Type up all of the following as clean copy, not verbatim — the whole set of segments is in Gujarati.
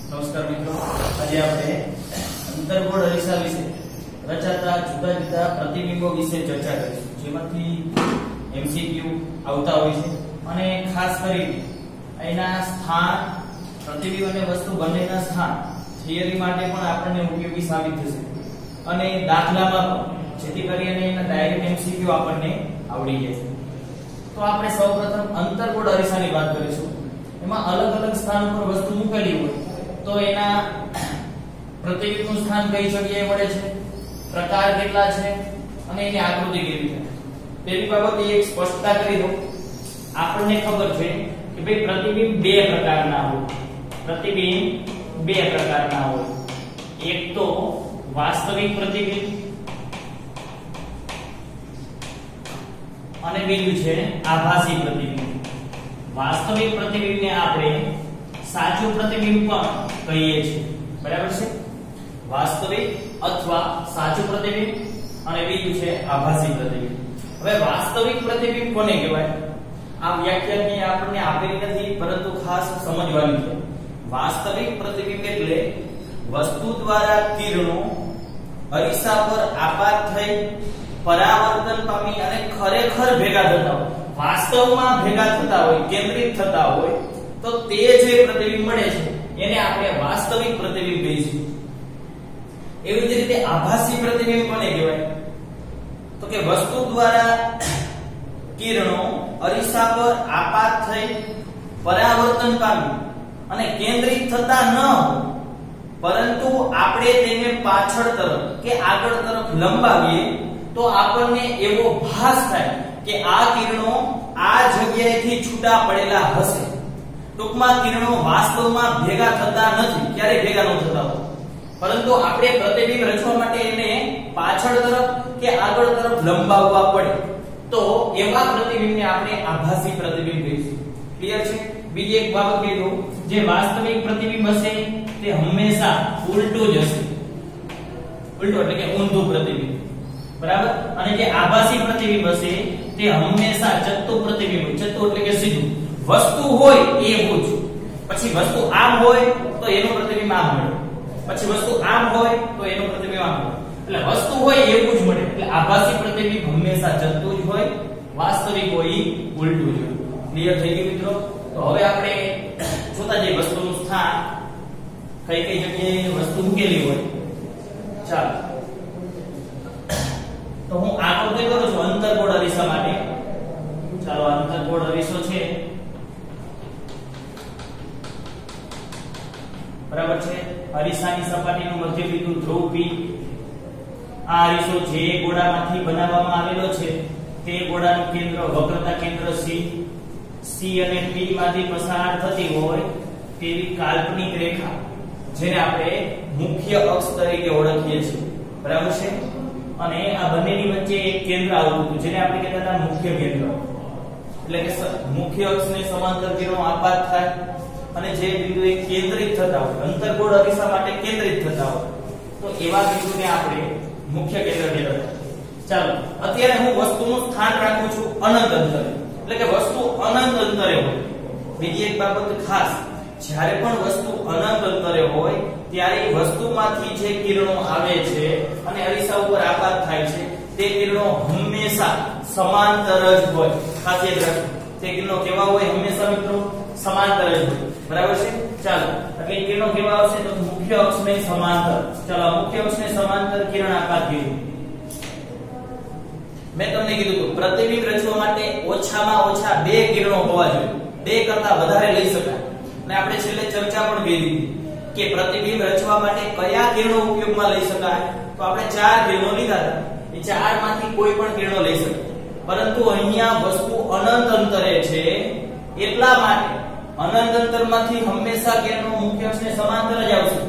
નમસ્કાર મિત્રો, આજે આપણે અંતર્ગોળ અરીસા વિશે રચાતા જુદા જુદા પ્રતિબિંબો વિશે ચર્ચા કરીશું, જેમાંથી એમસીક્યુ આવતા હોય છે અને ખાસ કરીને એના સ્થાન, પ્રતિબિંબ અને વસ્તુ બંનેના સ્થાન થિયરી માટે પણ આપણને ઉપયોગી સાબિત થશે અને દાખલામાં પણ, જેથી કરીને એના ડાયરેક્ટ એમસીક્યુ આપણને આવડી જશે. તો આપણે સૌપ્રથમ અંતર્ગોળ અરીસાની વાત કરીશું. એમાં અલગ અલગ સ્થાન પર વસ્તુ મૂકેલી હોય તો એના પ્રતિબિંબનું સ્થાન કઈ જગ્યાએ મળે છે, પ્રકાર કેટલા છે અને એની આકૃતિ કેવી છે. પહેલી બાબત એક સ્પષ્ટતા કરી દો. આપણને ખબર છે કે ભાઈ પ્રતિબિંબ બે પ્રકારના હોય. પ્રતિબિંબ બે પ્રકારના હોય. એક તો વાસ્તવિક પ્રતિબિંબ અને બીજું છે આભાસી પ્રતિબિંબ. વાસ્તવિક પ્રતિબિંબને આપણે સાચું પ્રતિબિંબ પણ કહીએ છીએ, બરાબર છે. વાસ્તવિક અથવા સાચું પ્રતિબિંબ અને બીજું છે આભાસી પ્રતિબિંબ. હવે વાસ્તવિક પ્રતિબિંબ કોને કહેવાય? આ વ્યાખ્યાની આપણને આપેલી નથી, પરંતુ ખાસ સમજવાની છે. વાસ્તવિક પ્રતિબિંબ એટલે વસ્તુ દ્વારા કિરણો અરીસા પર આપાત થઈ પરાવર્તન પામી અને ખરેખર ભેગા થતા હોય, વાસ્તવમાં ભેગા થતા હોય, કેન્દ્રિત થતા હોય, તો તે જે પ્રતિબિંબ મળે છે એને આપણે વાસ્તવિક પ્રતિબિંબ કહીશું. એવી જ રીતે આભાસી પ્રતિબિંબ કોને કહેવાય? તો કે વસ્તુ દ્વારા કિરણો અરીસા પર આપાત થઈ પરાવર્તન પામી અને કેન્દ્રિત થતા ન હોય, પરંતુ આપણે તેને પાછળ તરફ કે આગળ તરફ લંબાવીએ તો આપણને એવો ભાસ થાય કે આ કિરણો આ જગ્યાએથી છૂટા પડેલા હશે. ટૂંકમાં કિરણો વાસ્તવમાં ભેગા થતા નથી, ક્યારેય ભેગા ન થતા હોય, પરંતુ આપણે પ્રતિબિંબ રચવા માટે એને પાછળ તરફ કે આગળ તરફ લંબાવવા પડે, તો એવા પ્રતિબિંબને આપણે આભાસી પ્રતિબિંબ કહીશું. ક્લિયર છે? બીજી એક બાબત કહી દઉં, જે વાસ્તવિક પ્રતિબિંબ હશે તે હંમેશા ઉલટું જ હશે. ઉલટું એટલે કે ઊંધું પ્રતિબિંબ, બરાબર. અને જે આભાસી પ્રતિબિંબ હશે તે હંમેશા ચત્તુ પ્રતિબિંબ. ચત્તુ એટલે કે સીધું, વસ્તુ હોય એવું જ. પછી વસ્તુ આમ હોય તો એનું પ્રતિબિંબ આમ મળે, પછી વસ્તુ આમ હોય તો એનું પ્રતિબિંબ આમ મળે. એટલે વસ્તુ હોય એવું જ મળે. એટલે આભાસી પ્રતિબિંબ હંમેશા ચત્તુ જ હોય, વાસ્તવિક હોય ઉલટું જ હોય. ક્લિયર થઈ ગયું મિત્રો? તો હવે આપણે જોતા જઈએ વસ્તુનું સ્થાન, કઈ કઈ જગ્યાએ વસ્તુ મૂકેલી હોય. ચાલો, તો હું આકૃતિ કરું છું અંતર્ગોળ અરીસા માટે. ચાલો, અંતર્ગોળ અરીસો છે, બરાબર છે. અરીસાની સપાટીનું મધ્ય બિંદુ ધ્રુવ P. આ અરીસો જે ગોળામાંથી બનાવવામાં આવેલો છે તે ગોળાનું કેન્દ્ર વક્રતા કેન્દ્ર C અને P માંથી પસાર થતી હોય તેવી કાલ્પનિક રેખા, જેને આપણે મુખ્ય અક્ષ તરીકે ઓળખીએ છીએ, બરાબર છે. અને આ બંનેની વચ્ચે એક કેન્દ્ર આવતું હતું, જેને આપણે કહેતા હતા મુખ્ય કેન્દ્ર. એટલે કે મુખ્ય અક્ષને સમાંતર કિરણો આપાત થાય અને જે બિંદુએ કેન્દ્રિત થતા હોય, અંતર્ગોળ અરીસા માટે કેન્દ્રિત થતા હોય, તો એવા બિંદુને આપણે મુખ્ય કેન્દ્ર કહેવાય. ચાલો, અત્યારે હું વસ્તુનું સ્થાન રાખું છું અનંત અંતરે, એટલે કે વસ્તુ અનંત અંતરે હોય. બીજી એક બાબત ખાસ, જ્યારે પણ વસ્તુ અનંત અંતરે હોય ત્યારે વસ્તુમાંથી જે કિરણો આવે છે અને અરીસા ઉપર આપાત થાય છે તે કિરણો હંમેશા સમાંતર જ હોય. ખાસ યાદ રાખો, તે કિરણો કેવા હોય? હંમેશા મિત્રો સમાંતર જ હોય, બરાબર છે. ચાલો, એટલે કિરણો કેવા આવશે? તો મુખ્ય અક્ષને સમાંતર. ચાલો, મુખ્ય અક્ષને સમાંતર કિરણ આપાત કીધું. મેં તમને કીધું હતું પ્રતિબિંબ રચવા માટે ઓછામાં ઓછા બે કિરણો હોવા જોઈએ, બે કરતા વધારે લઈ શકાય. અને આપણે છેલ્લે ચર્ચા પણ કરી કે પ્રતિબિંબ રચવા માટે કયા કિરણો ઉપયોગમાં લઈ શકાય. તો આપણે ચાર કિરણો લીધા હતા, એ ચાર માંથી કોઈ પણ કિરણો લઈ શકાય. પરંતુ અહીંયા વસ્તુ અનંત અંતરે છે, એટલા માટે અનંત અંતરમાંથી હંમેશા કિરણો મુખ્ય અક્ષને સમાંતર જ આવશે.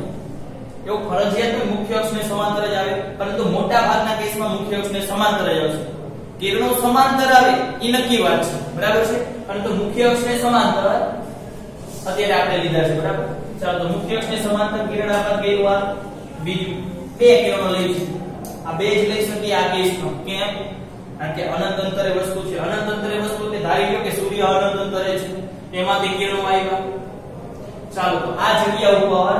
એવું ફરજિયાત નથી મુખ્ય અક્ષને સમાંતર જ આવે, પરંતુ મોટા ભાગના કેસમાં મુખ્ય અક્ષને સમાંતર જ આવશે. કિરણો સમાંતર આવે એ નક્કી વાત છે, બરાબર છે. પરંતુ મુખ્ય અક્ષને સમાંતર અત્યારે આપણે લીધા છે, બરાબર. ચાલો, તો મુખ્ય અક્ષને સમાંતર કિરણ આપાત કર્યું. આ બીજું બે કિરણો લઈશું, આ બે જ લઈ શકીએ આ કેસમાં. કેમ? કારણ કે અનંત અંતરે વસ્તુ છે. અનંત અંતરે વસ્તુ તે ધારી લો કે સૂર્ય અનંત અંતરે છે, એમાંથી કિરણો આવ્યા. ચાલો તો આ જગ્યા ઉપર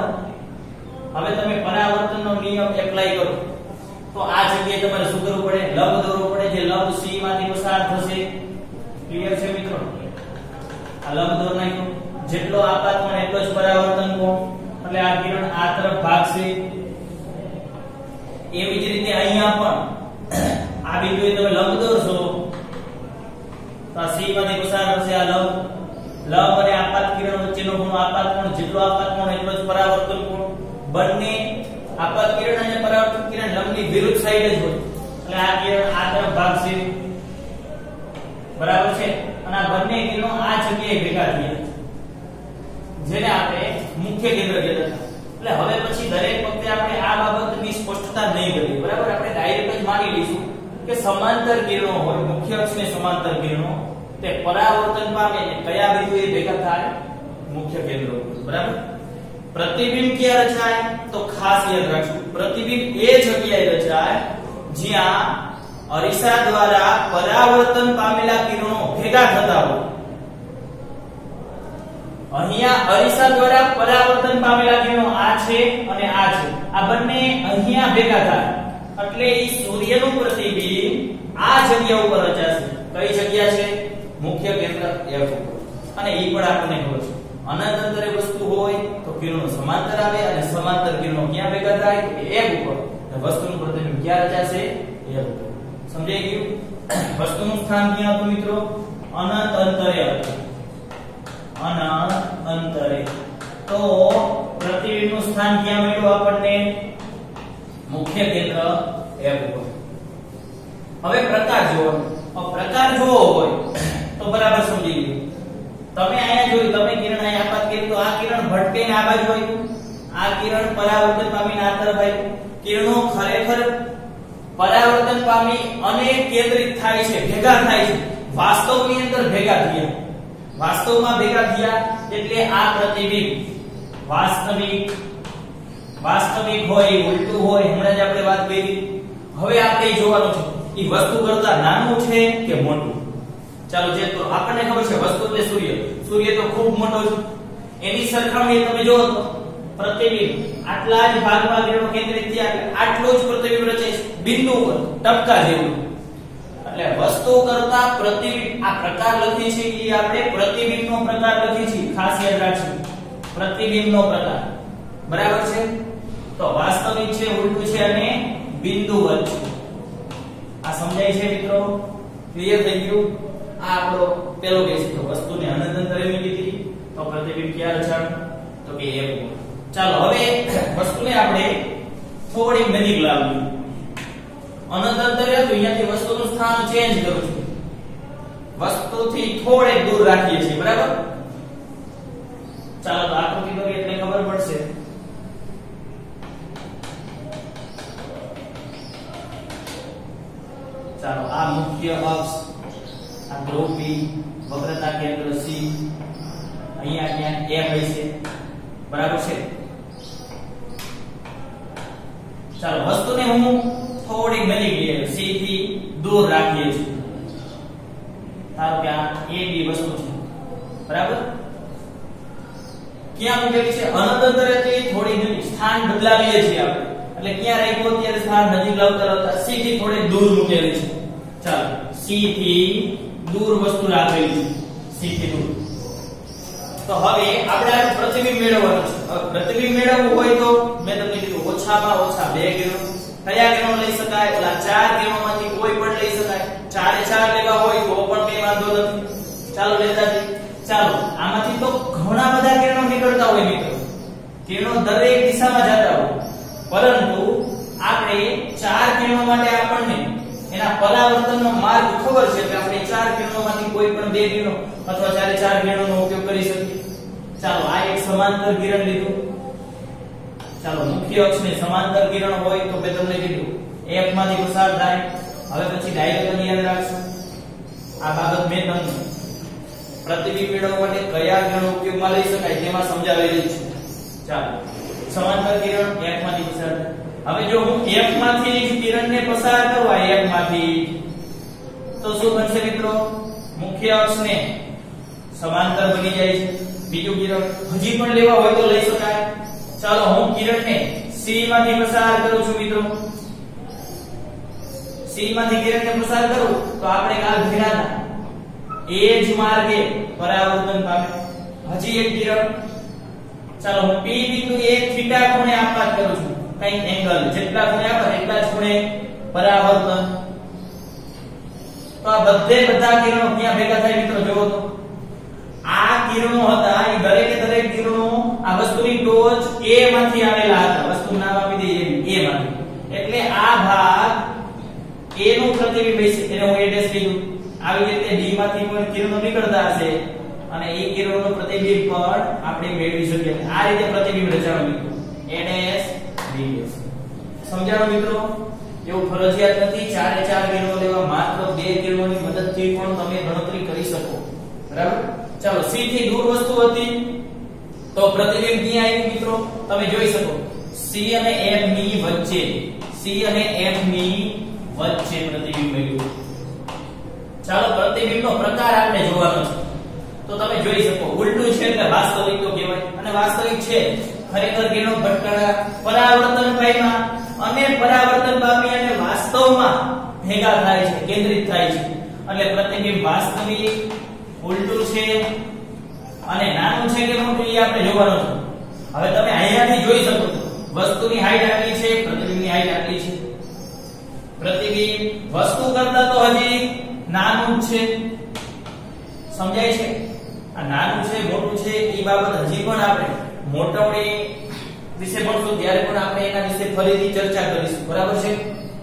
હવે તમે પરાવર્તનનો નિયમ એપ્લાય કરો તો આ જગ્યાએ તમારે શું કરવું પડે? લંબ દોરવો પડે, જે લંબ C માંથી પસાર થશે. ક્લિયર છે મિત્રો? આ લંબ દોર નાખ્યો, જેટલો આપાત કોણ એટલો જ પરાવર્તન કોણ, એટલે આ કિરણ આ તરફ ભાગશે. એવી જ રીતે અહીંયા પણ આ બિંદુએ તમે લંબ દોરશો તો આ C માંથી પસાર થશે આ લંબ અને આપાત કિરણ વચ્ચેનો ખૂણો, આપાત કોણ જેટલો આપાત કોણ એટલો જ પરાવર્તન કોણ. બંને આપાત કિરણ અને પરાવર્તન કિરણ લંબની વિરુદ્ધ સાઈડ જ હોય, એટલે આ કિરણ આ તરફ ભાગશે. બરાબર છે? અને આ બંને કિરણો આ જગ્યાએ ભેગા થયા, જેને આપણે મુખ્ય કેન્દ્ર કહેતા હતા. એટલે હવે પછી દરેક વખતે આપણે આ બાબતની સ્પષ્ટતા નહીં કરીએ. બરાબર? આપણે ડાયરેક્ટ જ માની લઈશું કે સમાંતર કિરણો હોય, મુખ્ય અક્ષને સમાંતર કિરણો તે પરાવર્તન પામે ને કયા બિંદુએ ભેગા થાય? મુખ્ય કેન્દ્ર ઉપર. બરાબર? પ્રતિબિંબ ક્યાં રચાય? તો ખાસ યાદ રાખજો, પ્રતિબિંબ એ જગ્યાએ રચાય જ્યાં અરીસા દ્વારા પરાવર્તન પામેલા કિરણો ભેગા થતા હોય. અહીંયા અરીસા દ્વારા પરાવર્તન પામેલા કિરણો આ છે અને આ છે, આ બંને અહીંયા ભેગા થાય એટલે એ સૂર્યનું પ્રતિબિંબ આ જગ્યા ઉપર રચાશે. કઈ જગ્યા છે? મુખ્ય કેન્દ્ર F ઉપર. અને એ પણ આપણને ખબર છે અનંત અંતરે વસ્તુ હોય તો કિરણો સમાંતર આવે, અને સમાંતર કિરણો ક્યાં ભેગા થાય? તો F ઉપર. અને વસ્તુનું પ્રતિબિંબ ક્યાં રચાશે? F ઉપર. સમજાઈ ગયું? વસ્તુનું સ્થાન ક્યાં હતું મિત્રો? અનંત અંતરે હતું. અનંત અંતરે. તો પ્રતિબિંબનું સ્થાન ક્યાં મળ્યું આપણને? મુખ્ય કેન્દ્ર F ઉપર. હવે પ્રકાર જોવાનો. પ્રકાર જોવો હોય તો બરાબર સમજી લીધું. તમે અહીંયા જોયું, તમે કિરણ અહીંયા આપાત કરી તો આ કિરણ ભટકીને આ બાજુ આવ્યું, આ કિરણ પરાવર્તન પામીને આ તરફ આવ્યું. કિરણો ખરેખર પરાવર્તન પામી અને કેન્દ્રિત થાય છે, ભેગા થાય છે. વાસ્તવની અંદર ભેગા થયા, વાસ્તવમાં ભેગા થયા એટલે આ પ્રતિબિંબ વાસ્તવિક હોય, ઉલટું હોય, હમણાં જ આપણે વાત કરી. હવે આપણે જોવાનું છે એ વસ્તુ કરતા નાનું છે કે મોટું. ચાલો, જે તો આપણને ખબર છે વસ્તુ એટલે સૂર્ય તો ખૂબ મોટો છે. એની સરખામણીએ તમે જોવો તો પ્રતિબિંબ આટલા જ ભાગમાં કિરણો કેન્દ્રિત થયા એટલે આટલું જ પ્રતિબિંબ રચે છે, બિંદુ પર ટપકા જેવું. એટલે વસ્તુ કરતા પ્રતિબિંબ, આ પ્રકાર લખી છે એ આપણે પ્રતિબિંબનો પ્રકાર લખી છે, ખાસ યાદ રાખજો. પ્રતિબિંબનો પ્રકાર. બરાબર છે? તો વાસ્તવિક છે, ઉલટું છે અને બિંદુવત છે. આ સમજાય છે મિત્રો? ક્લિયર થઈ ગયું? આ આપણો પેલો કેસ હતો, વસ્તુને અનંત અંતરે મૂકી દીધી તો પ્રતિબિંબ ક્યાં રચાય? તો કે F ઉપર. ચાલો હવે વસ્તુને આપણે થોડી નજીક લાવીએ. અનંત અંતરે હતું, અહીંયાથી વસ્તુનું સ્થાન ચેન્જ કરું છું, વસ્તુથી થોડે દૂર રાખીએ છીએ. બરાબર? ચાલો તો આકૃતિ કરીએ એટલે ખબર પડશે. ચાલો, આ મુખ્ય અક્ષ, આ ધ્રુવ P, વક્રતા કેન્દ્ર C, અહીંયા ક્યાં F હશે. બરાબર છે? ચાલો વસ્તુને હું થોડી નજીક લઈએ, C થી દૂર રાખીએ છીએ. ધારો કે આ A B વસ્તુ છે. બરાબર? ક્યાં મૂકેલી છે? અનંત અંતરેથી થોડી નજીક. સ્થાન બદલાવીએ છીએ આપણે, એટલે ક્યાં રાખ્યું ત્યારે સ્થાન નજીક લાવતા C થી થોડી દૂર મૂકેલી છે. ચાલો, C થી દૂર વસ્તુ રાખેલી છે, C થી દૂર. તો હવે આપણે આ પ્રતિબિંબ મેળવવાનું છે. હવે પ્રતિબિંબ મેળવવું હોય તો મેં તમને કીધું ઓછામાં ઓછા 2 કિરણો. કયા કિરણો લઈ શકાય? ઓલા 4 કિરણોમાંથી કોઈ પણ લઈ શકાય. 4 લેવા હોય તો પણ કઈ વાંધો નથી. ચાલો લેતા જઈએ. ચાલો, આમાંથી તો ઘણા બધા કિરણો નીકળતા હોય મિત્રો, કિરણો દરેક દિશામાં જતા હોય, પરંતુ આપણે 4 કિરણો માટે આપણને એના પરાવર્તનનો માર્ગ ખબર છે કે આપણે 4 કિરણોમાંથી કોઈ પણ 2 કિરણો અથવા 4 કિરણોનો ઉપયોગ કરી શકીએ. ચાલો, આ એક સમાંતર કિરણ લીધું. ચાલો, મુખ્ય અક્ષને સમાંતર કિરણ હોય તો મેં તમને કીધું F માંથી પસાર થાય. હવે પછી ડાયરેક્ટ યાદ રાખશો. આ બાબત મેં તમને પ્રતિબિંબ મેળવવા માટે કયા કિરણો ઉપયોગમાં લઈ શકાય તેમાં સમજાવેલી છે. ચાલો, સમાંતર કિરણ F માંથી પસાર થાય. હવે જો હું F માંથી કિરણને પસાર કરવા F માંથી, તો શું બનશે મિત્રો? મુખ્ય અક્ષને સમાંતર બની જાય છે. બીજું કિરણ હજી પણ લેવા હોય તો લઈ શકાય. ચાલો હું કિરણને C માંથી પસાર કરું છું મિત્રો. C માંથી કિરણને પસાર કરું તો આપણે કાલ ભેળા એ જ માર્ગે પરાવર્તન પામે. હજી એક કિરણ. ચાલો હું P બિંદુએ થીટા ખૂણે આપઘાત કરું છું. કઈ એંગલ જેટલા ખૂણે આપે એટલા જ ખૂણે પરાવર્તન. તો આ બધા કિરણો ક્યાં ભેગા થાય મિત્રો જોવો તો આ કિરણો હતા એ દરેક કિરણો આ વસ્તુની ટોચ A માંથી આવેલા હતા. વસ્તુનું નામ આપી દઈએ A માંથી. એટલે આ ભાગ A નું પ્રતિબિંબ છે એને હું A' લીધું. આવી રીતે D માંથી પણ કિરણો નીકળતા હશે અને એ કિરણોનું પ્રતિબિંબ પણ આપણે મેળવી શકીએ. આ રીતે પ્રતિબિંબ રચાણું મિત્રો A' D'. સમજાણો મિત્રો? એવું ફરજિયાત નથી ચારે ચાર કિરણો લેવા. માત્ર બે કિરણોની મદદથી પણ તમે ગણતરી કરી શકો. બરાબર? ચાલો C થી દૂર વસ્તુ હતી તો પ્રતિબિંબ ક્યાં આવ્યું મિત્રો? તમે જોઈ શકો C અને F ની વચ્ચે. C અને F ની વચ્ચે પ્રતિબિંબ આવ્યું. ચાલો પ્રતિબિંબનો પ્રકાર આપણે જોવાનો છે. તો તમે જોઈ શકો ઉલટું છે એટલે વાસ્તવિક તો કહેવાય. અને વાસ્તવિક છે ખરેખર કિરણો ભટકાણા પરાવર્તન પામ્યા અને પરાવર્તન પામી અને વાસ્તવમાં ભેગા થાય છે, કેન્દ્રિત થાય છે. એટલે પ્રતિબિંબ વાસ્તવિક, ઉલટું છે અને નાનું છે કે મોટું એ આપણે જોવાનું છે. હવે તમે અહીંયાથી જોઈ શકો છો વસ્તુની હાઈટ આટલી છે, પ્રતિબિંબની હાઈટ આટલી છે. પ્રતિબિંબ વસ્તુ કરતા તો હજી નાનું જ છે. સમજાય છે? આ નાનું છે મોટું છે એ બાબત હજી પણ આપણે મોટવણી વિશે ભણશું ત્યારે પણ આપણે એના વિશે ફરીથી ચર્ચા કરીશું. બરાબર છે?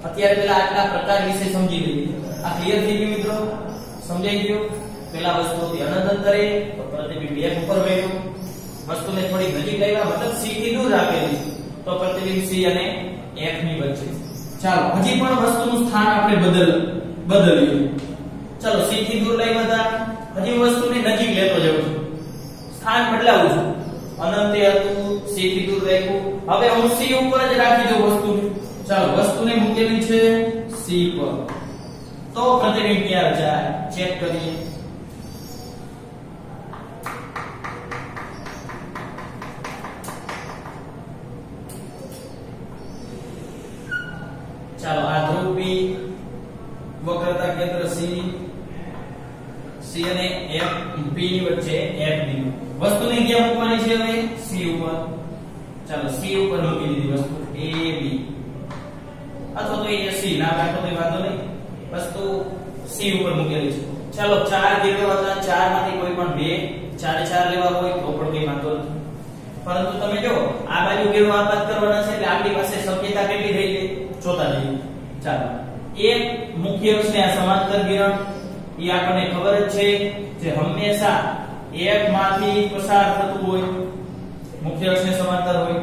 અત્યારે પેલા આટલા પ્રકાર વિશે સમજી લઈએ. આ ક્લિયર થઈ ગયું મિત્રો? સમજાઈ ગયું? પેલા વસ્તુથી અનંત અંતરે તો પ્રતિબિંબ એક ઉપર વહેલું. વસ્તુને થોડી નજીક લાવ્યા મતલબ C થી દૂર રાખેલી તો પ્રતિબિંબ C અને F ની વચ્ચે. ચાલો હજી પણ વસ્તુનું સ્થાન આપણે બદલીએ. ચાલો C થી દૂર લઈ બધા હજી વસ્તુને નજીક લેતો જવું છું. સ્થાન બદલાવું છું. અનંતે હતું C થી દૂર રાખ્યું. હવે હું C ઉપર જ રાખી દઉં વસ્તુને. ચાલો વસ્તુને મૂકેલી છે C પર. તો પ્રતિબિંબ ક્યાં જાય ચેક કરીએ. ચાલો આ ધ્રુવ P, વક્રતા કેન્દ્ર C અને F P ની વચ્ચે F બિંદુ. વસ્તુને ક્યાં મૂકવાની છે હવે? C ઉપર. ચાલો C ઉપર મૂકી દીધી વસ્તુ A B અથવા તો AC ના રાખો તો વાંધો નહીં. વસ્તુ C ઉપર મૂકેલી છે. ચાલો ચાર કિરણો હતા, ચાર માંથી કોઈ પણ બે ચારે ચાર લેવા હોય તો પણ કઈ વાંધો નથી. પરંતુ તમે જો આ બાજુ કિરણો આપઘાત કરવાના છે એટલે આપણી પાસે શક્યતા કેટલી થઈ ગઈ? જોતા જઈએ. ચાલો એક મુખ્ય અક્ષને આ સમાંતર કિરણ એ આપણને ખબર જ છે જે હંમેશા F માંથી પસાર થતું હોય, મુખ્ય અક્ષને સમાંતર હોય.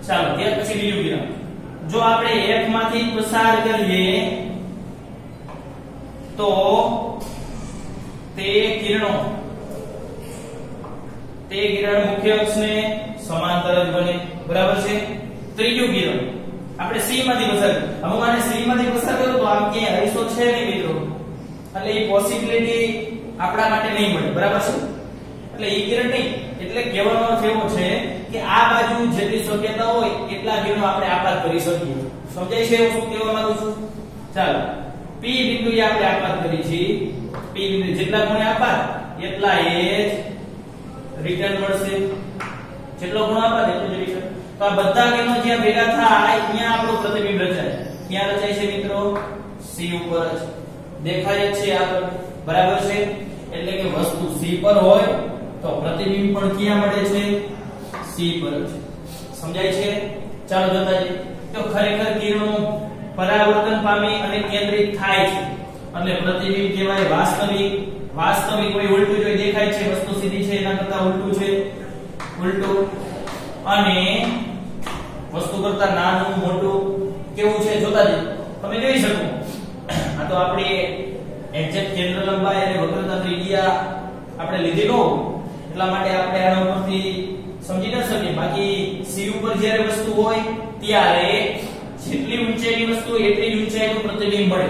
ચાલો ત્યાર પછી બીજું કિરણ જો આપણે F માંથી પસાર કરીએ તો તે કિરણ મુખ્ય અક્ષને સમાંતર જ બને. બરાબર છે? ત્રીજું કિરણ આપણે C માંથી પસાર કરીએ. હવે માને C માંથી પસાર કરો તો આમ ક્યાંય અરીસો છે નહીં મિત્રો. એટલે એ પોસિબિલિટી આપણા માટે નહીં મળે. બરાબર છે? એટલે એ કિરણ નહીં. એટલે કહેવાનો અર્થ એવો છે કે આ બાજુ જેટલી શક્યતા હોય એટલા કિરણો આપણે આપઘાત કરી શકીએ. સમજાય છે હું શું કહેવા માંગુ છું? ચાલો P બિંદુએ આપણે આપઘાત કરી છે. P બિંદુ જેટલા ખૂણે આપઘાત એટલા એ જ રિટર્ન મળશે. જેટલો ખૂણો આપઘાત એટલું જ રિટર્ન. તો આ બધા કિરણો જ્યાં ભેગા થાય ત્યાં આપણું પ્રતિબિંબ રચાય. ક્યાં રચાય છે મિત્રો? C ઉપર જ. દેખાય જ છે આગળ. બરાબર છે? એટલે કે વસ્તુ C પર હોય તો પ્રતિબિંબ પણ ક્યાં મળે છે? C પર જ. સમજાય છે? ચાલો જોતા જઈએ. તો ખરેખર કિરણો પરાવર્તન પામી અને કેન્દ્રિત થાય છે એટલે પ્રતિબિંબ કહેવાય વાસ્તવિક. વાસ્તવિક કોઈ ઉલટું જોઈ દેખાય છે, વસ્તુ સીધી છે એના કરતા ઉલટું છે, ઉલટું. અને વસ્તુ કરતા નાનું મોટું કેવું છે જોતા જઈએ. તમે જોઈ શકો આ તો આપણી એક્ઝેક્ટ કેન્દ્ર લંબાઈ અને વક્રતા ત્રિજ્યા આપણે લીધી નો એટલા માટે આપણે આના ઉપરથી સમજી ન શકીએ. બાકી C ઉપર જ્યારે વસ્તુ હોય ત્યારે જેટલી ઊંચાઈની વસ્તુ એટલી જ ઊંચાઈનું પ્રતિબિંબ મળે.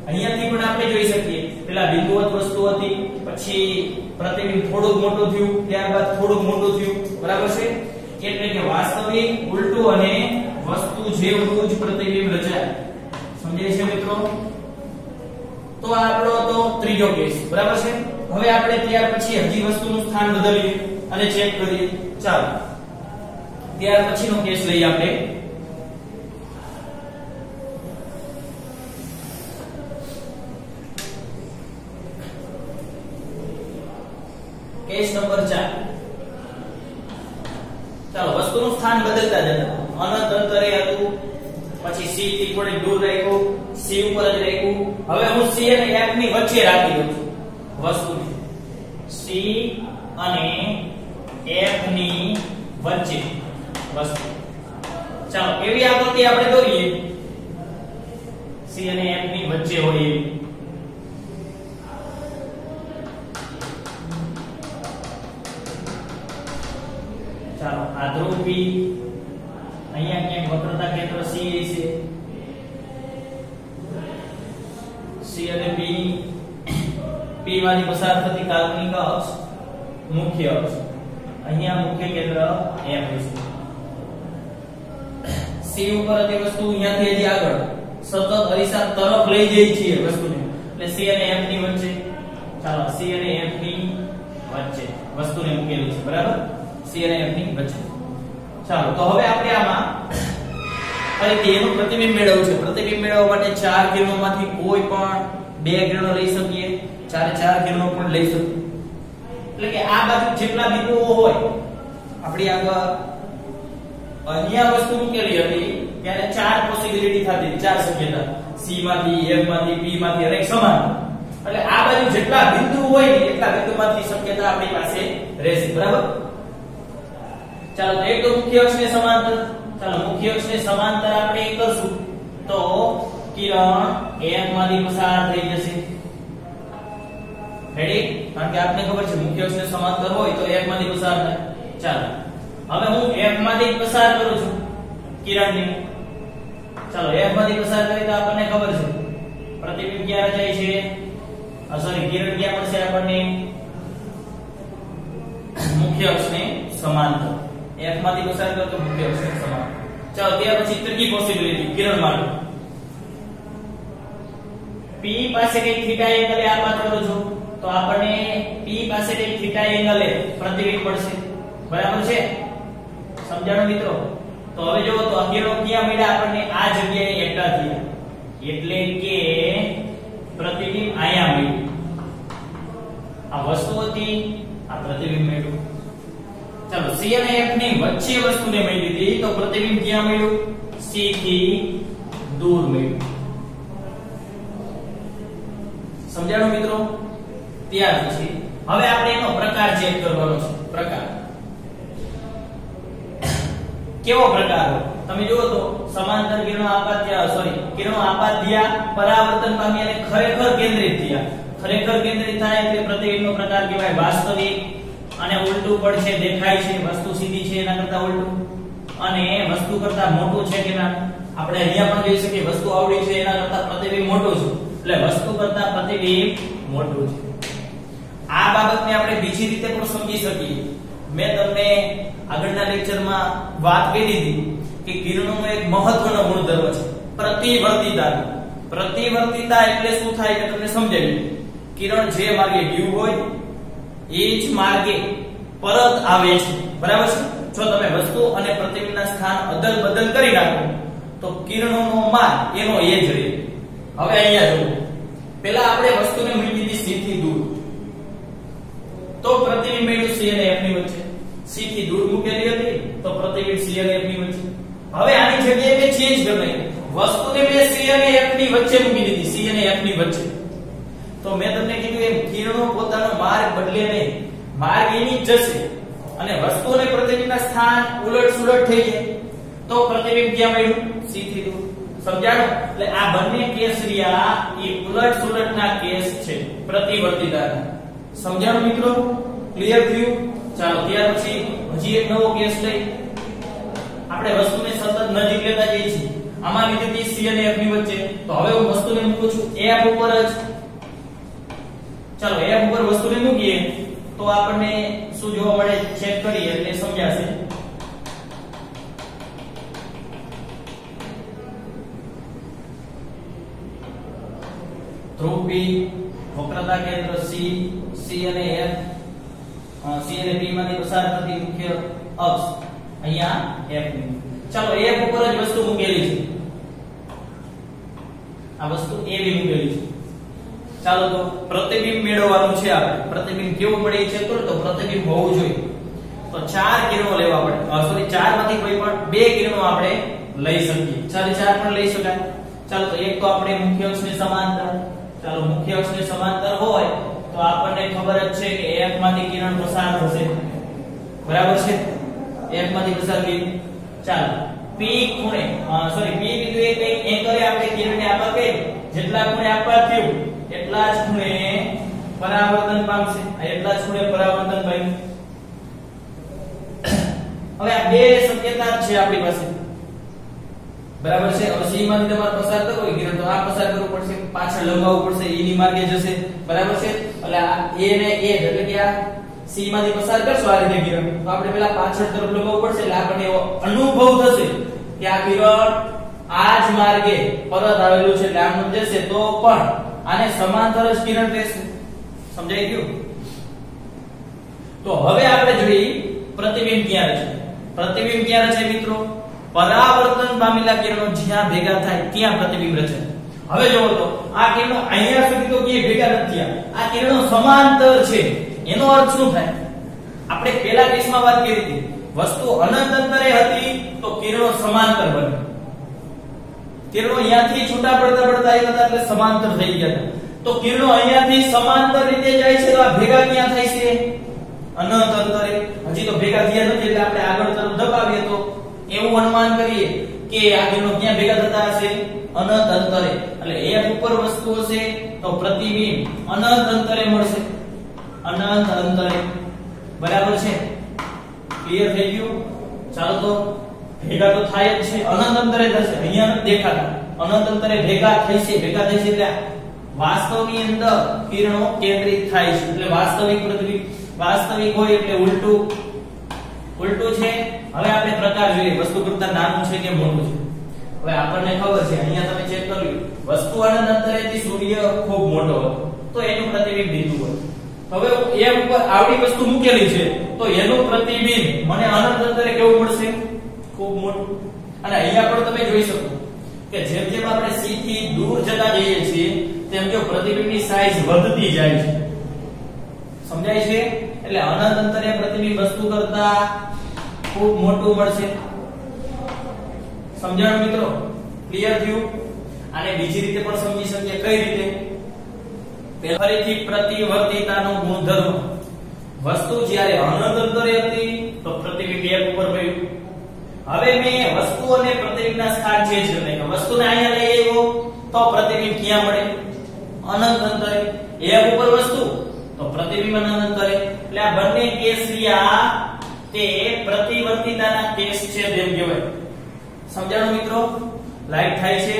અહીંયાથી પણ આપણે જોઈ શકીએ પેલા બિંદુવત વસ્તુ હતી, પછી પ્રતિબિંબ થોડું મોટું થયું, ત્યારબાદ થોડું મોટું થયું, બરાબર છે? એટલે કે વાસ્તવિક, ઉલટું અને વસ્તુ જેવું જ પ્રતિબિંબ રચાય. સમજાય છે મિત્રો? તો આ આપણો તો ત્રીજો કેસ, બરાબર છે? હવે આપણે ત્યાર પછી હજી વસ્તુનું સ્થાન બદલીએ અને ચેક કરીએ. ચાલો ત્યાર પછીનો કેસ લઈએ આપણે. Case number 4. ચાલો વસ્તુનું સ્થાન બદલતા જતા. અનંત અંતરે હતું, પછી c થી થોડી દૂર રાખ્યું, c ઉપર જ રાખ્યું. હવે હું c અને f ની વચ્ચે રાખી દઉં છું વસ્તુને. c અને f ની વચ્ચે વસ્તુ. ચાલો એવી આકૃતિ આપણે દોરીએ c અને f ની વચ્ચે હોય એવી. ચાલો આ ધ્રુવ p, અહીંયા ક્યાંક વક્રતા કેન્દ્ર c છે. c અને p માંથી પસાર થતી કાલ્પનિક અક્ષ મુખ્ય અક્ષ. અહીંયા મુખ્ય કેન્દ્ર f છે. c ઉપર હતી વસ્તુ, અહીંયાથી હજી આગળ સતત અરીસા તરફ લઈ જઈ છીએ વસ્તુને, એટલે c અને f ની વચ્ચે. ચાલો c અને f ની વચ્ચે વસ્તુને મૂકેલી છે, બરાબર? c અને f ની વચ્ચે. ચાલો તો હવે આપણે આમાં ફરીથી એનું પ્રતિબિંબ મેળવવું છે. પ્રતિબિંબ મેળવવા માટે ચાર કિરણોમાંથી કોઈ પણ બે કિરણો લઈ શકીએ, ચાર કિરણો પણ લઈ શકીએ. એટલે કે આ બાજુ જેટલા બિંદુઓ હોય આપણી આગળ અહીંયા વસ્તુ મૂકેલી હતી ત્યારે ચાર પોસિબિલિટી થતી, ચાર શક્યતા. c માંથી, f માંથી, p માંથી અને સમાન. એટલે આ બાજુ જેટલા બિંદુ હોય ને એટલા બિંદુમાંથી શક્યતા આપણી પાસે રહેશે, બરાબર? ચાલો તો એક તો મુખ્ય અક્ષને સમાંતર. ચાલો મુખ્ય અક્ષને સમાંતર આપણે કરશું તો કિરણ f માંથી પસાર થઈ જશે. રેડી? કારણ કે આપને ખબર છે મુખ્ય અક્ષને સમાંતર હોય તો f માંથી પસાર થાય. ચાલો હવે હું f માંથી પસાર કરું છું કિરણને. ચાલો f માંથી પસાર કરી તો આપણને ખબર છે પ્રતિબિંબ ક્યાં જાય છે, સોરી કિરણ ક્યાં મળશે આપણને? મુખ્ય અક્ષને સમાંતર. f માંથી પસાર કરો તો મુખ્ય અક્ષને સમાંતર. ચાલો ત્યાર પછી ત્રીજી પોસિબિલિટી કિરણ માટે. p પાસે કઈ થીટા એંગલે આપાત કરો છો તો આપણને p પાસે કઈ થીટા એંગલે પ્રતિબિંબ પડશે, બરાબર છે? સમજાણું મિત્રો? તો હવે જો તો કિરણો ક્યાં મળ્યા આપણને? આ જગ્યાએ એકઠા થયા, એટલે કે પ્રતિબિંબ અહીંયા મળ્યું. આ વસ્તુ હતી, આ પ્રતિબિંબ મળ્યું. ચાલો c અને f ની વચ્ચે વસ્તુને મળી હતી તો પ્રતિબિંબ ક્યાં મળ્યું? c થી દૂર મળ્યું. સમજાણું મિત્રો? ત્યાર પછી હવે આપણે એનો પ્રકાર ચેક કરવાનો છે. પ્રકાર કેવો પ્રકાર? તમે જુઓ તો સમાંતર કિરણો આપાત થયા, સોરી કિરણો આપાત થયા, પરાવર્તન પામી અને ખરેખર કેન્દ્રિત થયા. ખરેખર કેન્દ્રિત થાય એટલે પ્રતિબિંબનો પ્રકાર કહેવાય વાસ્તવિક. અને ઉલટું પડશે, દેખાય છે, વસ્તુ સીધી છે એના કરતા ઉલટું, અને વસ્તુ કરતા મોટું છે કે ના. આપણે અહીંયા પણ જોઈ શકીએ વસ્તુ આવડી છે એના કરતા પ્રતિબિંબ મોટું છે, એટલે વસ્તુ કરતા પ્રતિબિંબ મોટું છે. આ બાબતને આપણે બીજી રીતે પણ સમજી શકીએ. મેં તમને આગળના લેક્ચરમાં વાત કરી દીધી કે કિરણોનો એક મહત્વનો ગુણધર્મ છે પ્રતિવર્તિતા. પ્રતિવર્તિતા એટલે શું થાય કે તમને સમજાવી. કિરણ જે માર્ગે ગયું હોય એ જ માર્ગે પરત આવે છે, બરાબર છે? જો તમે વસ્તુ અને પ્રતિબિંબના સ્થાન અદલ બદલ કરી નાખો તો કિરણોનો માર્ગ એનો એ જ રહે. હવે અહીંયા જુઓ, પહેલા આપણે વસ્તુને મૂકી દીધી c થી દૂર તો પ્રતિબિંબ મળ્યું c અને f ની વચ્ચે. c થી દૂર મૂકેલી હતી તો પ્રતિબિંબ c અને f ની વચ્ચે. હવે આની જગ્યાએ મેં ચેન્જ કરી નાખી, વસ્તુને મેં c અને f ની વચ્ચે મૂકી દીધી, c અને f ની વચ્ચે. તો મેં તમને કીધું એમ કિરણો પોતાનો માર્ગ બદલે નહીં, માર્ગ એની જ જશે અને વસ્તુ અને પ્રતિબિંબના સ્થાન ઉલટ સુલટ થઈ જાય તો પ્રતિબિંબ ક્યાં મળ્યું? c થી દૂર. સમજાણું? એટલે આ બંને કેસ રહ્યા એ ઉલટ સુલટના કેસ છે પ્રતિવર્તિતાના. સમજાણું મિત્રો? ક્લિયર થયું? ચાલો ત્યાર પછી હજી એક નવો કેસ લઈ. આપણે વસ્તુને સતત નજીક લેતા જઈએ છીએ. આમાં લીધી c અને f ની વચ્ચે, તો હવે હું વસ્તુને મૂકું છું f ઉપર જ. ચાલો F ઉપર વસ્તુને મૂકીએ તો આપણને શું જોવા મળે ચેક કરીએ એટલે સમજાશે. ધ્રુવ P, વક્રતા કેન્દ્ર C, C અને F, C અને P માંથી પસાર થતી મુખ્ય અક્ષ અહીંયા F ની. ચાલો F ઉપર જ વસ્તુ મૂકેલી છે. આ વસ્તુ A બી મૂકેલી છે. ચાલો તો પ્રતિબિંબ મેળવવાનું છે આપણે. પ્રતિબિંબ કેવું પડે છે તો પ્રતિબિંબ હોવું જોઈએ. તો 4 કિરણો લેવા પડે. સોરી 4 માંથી કોઈ પણ 2 કિરણો આપણે લઈ શકીએ. ચાલો 4 પણ લઈ શકાય. ચાલો તો એક તો આપણે મુખ્ય અક્ષને સમાંતર. ચાલો મુખ્ય અક્ષને સમાંતર હોય તો આપણને ખબર જ છે કે F માંથી કિરણ પસાર થશે. બરાબર છે? F માંથી પસાર થઈ. ચાલો P ખૂણે સોરી P બીજું એક એંગલે આપણે કિરણને આપવા કે જેટલા ખૂણે આપવા થયું એટલા જ ખૂણે પરાવર્તન પામશે. એટલા જ ખૂણે પરાવર્તન પામ્યું. હવે આ બે શક્યતા છે આપણી પાસે. બરાબર છે? હવે C માંથી તમારે પસાર કરવું હોય કિરણ તો આ પસાર કરવું પડશે, પાછળ લંબાવવું પડશે, E ની માર્ગે જશે. બરાબર છે? એટલે આ A ને A એટલે કે આ C માંથી પસાર કરશો આ રીતે કિરણ તો આપણે પહેલા પાછળ તરફ લંબાવવું પડશે એટલે આપણને એવો અનુભવ થશે કે આ કિરણ આ જ માર્ગે પરત આવેલું છે એટલે આમ જશે તો પણ આને સમાંતર જ કિરણ રહેશે. સમજાઈ ગયું? તો હવે આપણે જોઈએ પ્રતિબિંબ ક્યાં છે. પ્રતિબિંબ ક્યાં છે મિત્રો? પરાવર્તન પામેલા કિરણો જ્યાં ભેગા થાય ત્યાં પ્રતિબિંબ રચે. હવે જોવો તો આ કિરણો અહીંયા સુધી તો ક્યાંય ભેગા નથી થયા. આ કિરણો સમાંતર છે. એનો અર્થ શું થાય? આપણે પહેલા કેસમાં વાત કરી હતી વસ્તુ અનંત અંતરે હતી તો કિરણો સમાંતર બને. કિરણો અહીંયાથી છૂટા પડતા આવ્યા હતા એટલે સમાંતર થઈ ગયા હતા. તો કિરણો અહીંયાથી સમાંતર રીતે જાય છે તો આ ભેગા ક્યાં થાય છે? અનંત અંતરે. હજી તો ભેગા થયા નથી એટલે આપણે આગળ તરફ દબાવીએ તો એવું અનુમાન કરીએ કે આ કિરણો ક્યાં ભેગા થતા હશે? અનંત અંતરે. એટલે F ઉપર વસ્તુ હશે તો પ્રતિબિંબ અનંત અંતરે મળશે. અનંત અંતરે. બરાબર છે? ક્લિયર થઈ ગયું? ચાલો તો ભેગા તો થાય જ છે. અનંત અંતરે થશે. અહીંયા નથી દેખાતા. અનંત અંતરે ભેગા થશે. ભેગા થશે એટલે વાસ્તવની અંદર કિરણો કેન્દ્રિત થાય છે. એટલે વાસ્તવિક પ્રતિબિંબ. વાસ્તવિક હોય એટલે ઉલટું છે. હવે આપણે પ્રકાર જોઈએ વસ્તુ કરતા નાનું છે કે મોટું છે. હવે આપણને ખબર છે અહીંયા તમે ચેક કર્યું વસ્તુ અનંત અંતરેથી સૂર્ય ખૂબ મોટો હતો તો એનું પ્રતિબિંબ બિંદુ હોય. હવે એ ઉપર આવડી વસ્તુ મૂકેલી છે તો એનું પ્રતિબિંબ મને અનંત અંતરે કેવું મળશે? ખૂબ મોટું. અને અહીંયા પણ તમે જોઈ શકો કે જેમ જેમ આપણે C થી દૂર જતા જઈએ છીએ તેમ જો પ્રતિબિંબની સાઈઝ વધતી જાય છે. સમજાય છે? એટલે અનંત અંતરે પ્રતિબિંબ વસ્તુ કરતા ખૂબ મોટું મળશે. સમજાણું મિત્રો? ક્લિયર થયું? આને બીજી રીતે પણ સમજી શકીએ. કઈ રીતે? ફરીથી પ્રતિવર્તિતાનો ગુણધર્મ. વસ્તુ જ્યારે અનંત અંતરે હતી તો પ્રતિબિંબ F ઉપર પડ્યું. હવે મેં વસ્તુ અને પ્રતિબિંબના સ્થાન ચેન્જ કરી નાખ્યા. વસ્તુને અહીંયા લઈ આવ્યો તો પ્રતિબિંબ ક્યાં મળે? અનંત અંતરે. F ઉપર વસ્તુ તો પ્રતિબિંબ અનંત અંતરે. એટલે આ બંને કેસ રહ્યા તે પ્રતિવર્તિતાના કેસ છે તેમ કહેવાય. સમજાણું મિત્રો? લાઈટ થાય છે?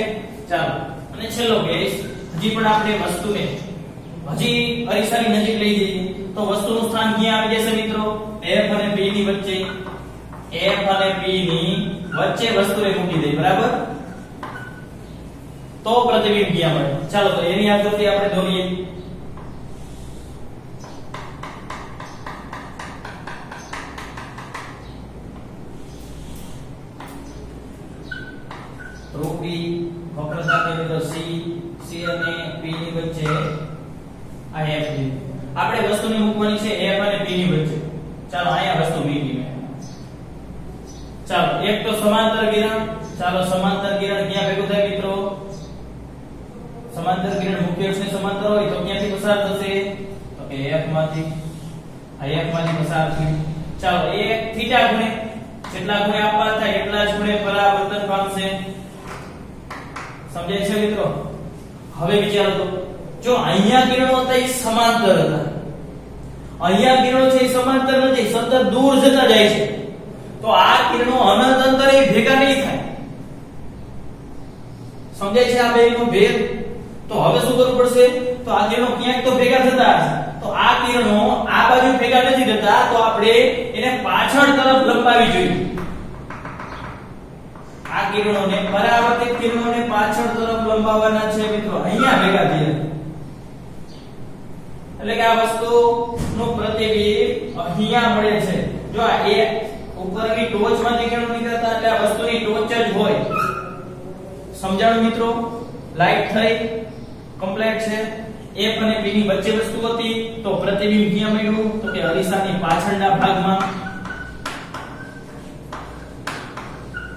ચાલો અને છેલ્લો કેસ હજી પણ આપણે વસ્તુને હજી અરીસાની નજીક લઈ જઈએ તો વસ્તુનું સ્થાન ક્યાં આવી જશે મિત્રો? F અને P ની વચ્ચે. F અને P ની વચ્ચે વસ્તુને મૂકી દઈએ. બરાબર? તો પ્રતિબિંબ ક્યાં મળે? ચાલો તો એની આકૃતિ આપણે દોરીએ. રૂપી વક્રતા કેન્દ્ર C અને P ની વચ્ચે આ F છે. આપણે વસ્તુને મૂકવાની છે F અને P ની વચ્ચે. ચાલો અહીંયા વસ્તુ મૂકી મેં. ચાલો એક તો સમાંતર કિરણ. ચાલો સમાંતર કિરણ ક્યાં ભેગું થાય મિત્રો? સમાંતર કિરણ મુખ્ય અક્ષને સમાંતર હોય તો ક્યાંથી પસાર થશે? તો કે F માંથી. આ F માંથી પસાર થયું. ચાલો એક થીટા ખૂણે જેટલા ખૂણે આપવા થાય એટલા જ ખૂણે પરાવર્તન પામશે. સમજાય છે મિત્રો? હવે વિચારો તો જો અહીંયા કિરણો હતા એ સમાંતર હતા. અહીંયા કિરણો છે એ સમાંતર નથી, સતત દૂર જતા જાય છે. તો આ કિરણો અનંત અંતરે ભેગા નહીં થાય. સમજાય છે આ બેનો ભેદ? તો હવે શું કરવું પડશે? તો આ કિરણો ક્યાંક તો ભેગા થતા હશે, તો આ કિરણો આ બાજુ ભેગા નથી થતા, તો આપણે એને પાછળ તરફ લંબાવી જોઈએ. આ કિરણોને પરાવર્તિત કિરણોને પાછળ તરફ લંબાવવાના છે મિત્રો, અહીંયા ભેગા થયા. એટલે કે આ વસ્તુનું પ્રતિબિંબ અહીંયા મળે છે. જો આ એ ઉપરની ટોચમાંથી કિરણો નીકળતા એટલે આ વસ્તુની ટોચ જ હોય. સમજાણું મિત્રો? લાઈટ થઈ કમ્પ્લીટ છે. F અને P ની વચ્ચે વસ્તુ હતી તો પ્રતિબિંબ ક્યાં મળ્યું? તો કે અરીસાની પાછળના ભાગમાં.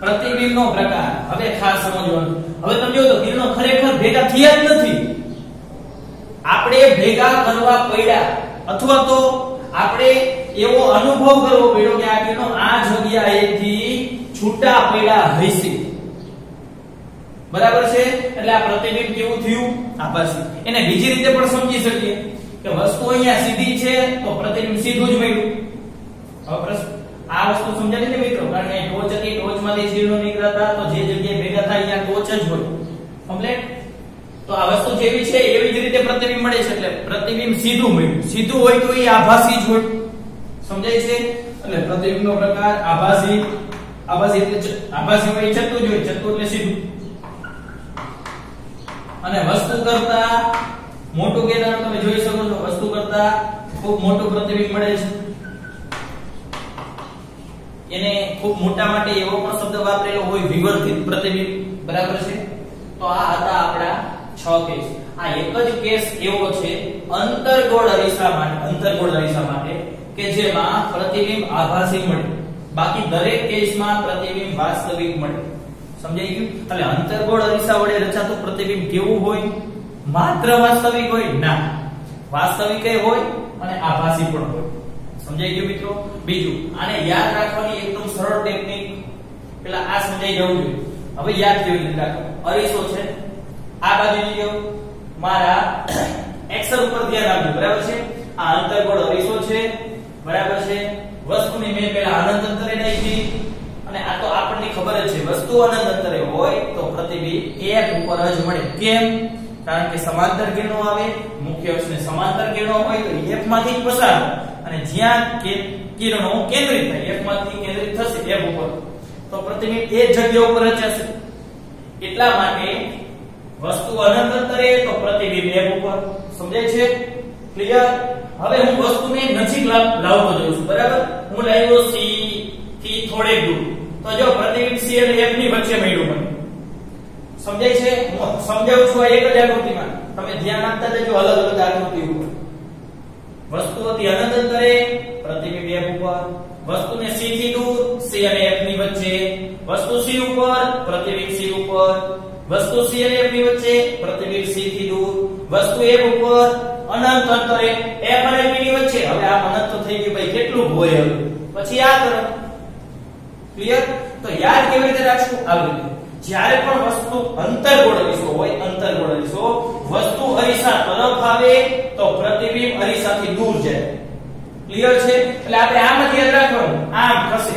પ્રતિબિંબનો પ્રકાર હવે ખાસ સમજવાનું. હવે તમે જો તો કિરણો ખરેખર ભેગા થયા જ નથી, આપણે ભેગા કરવા પડ્યા, અથવા તો આપણે એવો અનુભવ કરવો પડ્યો કે આ કિરણો આ જગ્યાએથી છૂટા પડ્યા હશે. બરાબર છે? એટલે આ પ્રતિબિંબ કેવું થયું? આભાસી. એને બીજી રીતે પણ સમજી શકીએ કે વસ્તુ અહીંયા સીધી છે તો પ્રતિબિંબ સીધું જ મળ્યું. હવે પ્રશ્ન આ વસ્તુ સમજાવી ને મિત્રો, કારણ કે ટોચ હતી, ટોચમાંથી કિરણો નીકળતા, તો જે જગ્યાએ ભેગા થાય ત્યાં ટોચ જ હોય. કમ્પ્લીટ? તો આ વસ્તુ જેવી છે એવી જ રીતે પ્રતિબિંબ મળે છે, એટલે પ્રતિબિંબ સીધું મળ્યું. સીધું હોય તો એ આભાસી જ હોય. સમજાય છે? એટલે પ્રતિબિંબનો પ્રકાર આભાસી. આભાસી એટલે આભાસી હોય ચત્તુ જ હોય, ચત્તુ એટલે સીધું. અને વસ્તુ કરતા મોટું કેન્દ્ર તમે જોઈ શકો છો, વસ્તુ કરતા ખૂબ મોટું પ્રતિબિંબ મળે છે. એને ખૂબ મોટા માટે એવો પણ શબ્દ વાપરેલો હોય, વિવર્ધિત પ્રતિબિંબ. બરાબર છે? તો આ હતા આપણા 6 કેસ. આ એક જ કેસ એવો છે અંતર્ગોળ અરીસા માટે કે જેમાં પ્રતિબિંબ આભાસી મળે, બાકી દરેક કેસમાં પ્રતિબિંબ વાસ્તવિક મળે. સમજાઈ ગયું? એટલે અંતર્ગોળ અરીસા વડે રચાતું પ્રતિબિંબ કેવું હોય? માત્ર વાસ્તવિક હોય? ના, વાસ્તવિક હોય અને આભાસી પણ હોય. સમજાઈ ગયું મિત્રો? બીજું, આને યાદ રાખવાની એકદમ સરળ ટેકનિક, પેલા આ સમજાઈ જવું જોઈએ. હવે યાદ કેવી રીતે રાખવું? અરીસો છે, આ બાજુ લીધો, મારા એક્સલ ઉપર ધ્યાન આપજો. બરાબર છે? આ અંતર્ગોળ અરીસો છે. બરાબર છે? વસ્તુની મેં પેલા અનંત અંતરે નાખી, અને આ તો આપણને ખબર જ છે, વસ્તુ અનંત અંતરે હોય તો પ્રતિબિંબ એક ઉપર જ મળે. કેમ? કારણ કે સમાંતર કિરણો આવે, મુખ્ય અક્ષને સમાંતર કિરણો હોય તો F માંથી જ પસાર, અને જ્યાં કિરણો કેન્દ્રિત થાય, F માંથી કેન્દ્રિત થશે F ઉપર, તો પ્રતિબિંબ એ જગ્યા ઉપર રચાશે. એટલા માટે વસ્તુ અનંત અંતરે તો પ્રતિબિંબ F ઉપર. સમજાય છે? ક્લિયર? હવે હું વસ્તુને નજીક લાવતો જઉં છું. બરાબર? હું લાવ્યો C થી થોડેક દૂર, તો જો પ્રતિબિંબ C અને F ની વચ્ચે મળ્યું મને. સમજાય છે? હું સમજાવું છું આ એક જ આકૃતિમાં, તમે ધ્યાન આપતા જજો અલગ અલગ આકૃતિ ઉપર. વસ્તુ હતી અનંત અંતરે, પ્રતિબિંબ F ઉપર. વસ્તુને C થી દૂર, C અને F ની વચ્ચે. વસ્તુ C ઉપર, પ્રતિબિંબ C ઉપર. વસ્તુ C અને F ની વચ્ચે, પ્રતિબિંબ C થી દૂર. વસ્તુ F ઉપર, અનંત અંતરે F અને P ની વચ્ચે. હવે આ અનંત તો થઈ ગયું ભાઈ, કેટલું હોય હવે? પછી આ તરફ. ક્લિયર? તો યાદ કેવી રીતે રાખશું? આવી રીતે. જ્યારે પણ વસ્તુ અંતર્ગોળ અરીસો હોય, અંતર્ગોળ અરીસો, વસ્તુ અરીસા તરફ આવે તો પ્રતિબિંબ અરીસાથી દૂર જાય. ક્લિયર છે? એટલે આપણે આમ જ યાદ રાખવાનું, આમ ખસે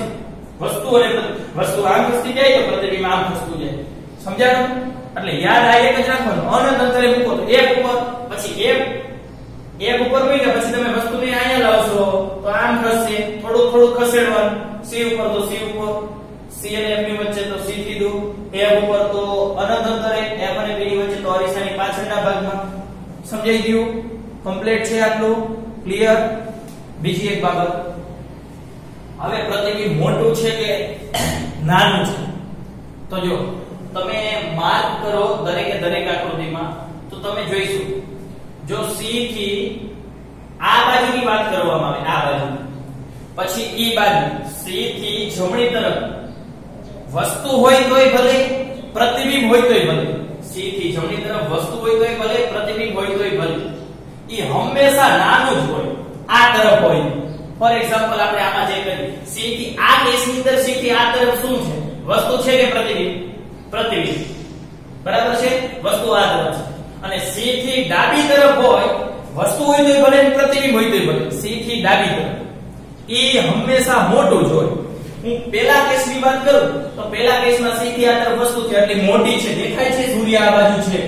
વસ્તુ, અને વસ્તુ આમ ખસતી જાય તો પ્રતિબિંબ આમ ખસતું જાય. સમજાયું? એટલે યાદ આ એક જ રાખવાનું. અનંત અંતરે મૂકો તો F ઉપર, પછી F ઉપર મૂક્યા પછી તમે વસ્તુને અહીંયા લાવશો તો આમ ખસશે, થોડું થોડું ખસેડવાનું. C ઉપર તો C ઉપર, C અને F ની વચ્ચે તો C થી દૂર. F ઉપર તો અનંત અંતરે, F અને P ની વચ્ચે તો અરીસાની પાછળના ભાગમાં. સમજાઈ ગયું? કમ્પ્લીટ છે આટલું? ક્લિયર? બીજી એક બાબત, હવે પ્રતિબિંબ મોટું છે કે નાનું છે? તો જો તમે માર્ક કરો દરેકે દરેક આકૃતિમાં, તો તમે જોઈશું, જો C થી આ બાજુની વાત કરવામાં આવે, આ બાજુ, પછી ઈ બાજુ, C થી જમણી તરફ વસ્તુ હોય તોય ભલે, પ્રતિબિંબ હોય તોય ભલે. C થી જમણી તરફ વસ્તુ હોય તોય ભલે, પ્રતિબિંબ હોય તોય ભલે. ઈ હંમેશા નાનું જ હોય, આ તરફ હોય. ફોર એક્ઝામ્પલ આપણે આમાં જે કરી, C થી આ કેસની અંદર C થી આ તરફ શું છે? વસ્તુ છે કે પ્રતિબિંબ? પ્રતિબિંબ. બરાબર છે? વસ્તુ આ તરફ છે. અને C થી ડાબી તરફ હોય, વસ્તુ હોય તોય ભલે, પ્રતિબિંબ હોય તોય ભલે, C થી ડાબી તરફ ઈ હંમેશા મોટું જ હોય. હું પહેલા કેસની વાત કરું તો પહેલા કેસમાં C થી આ તરફ વસ્તુ છે એટલે મોટી છે, દેખાય છે, સૂર્ય આ બાજુ છે.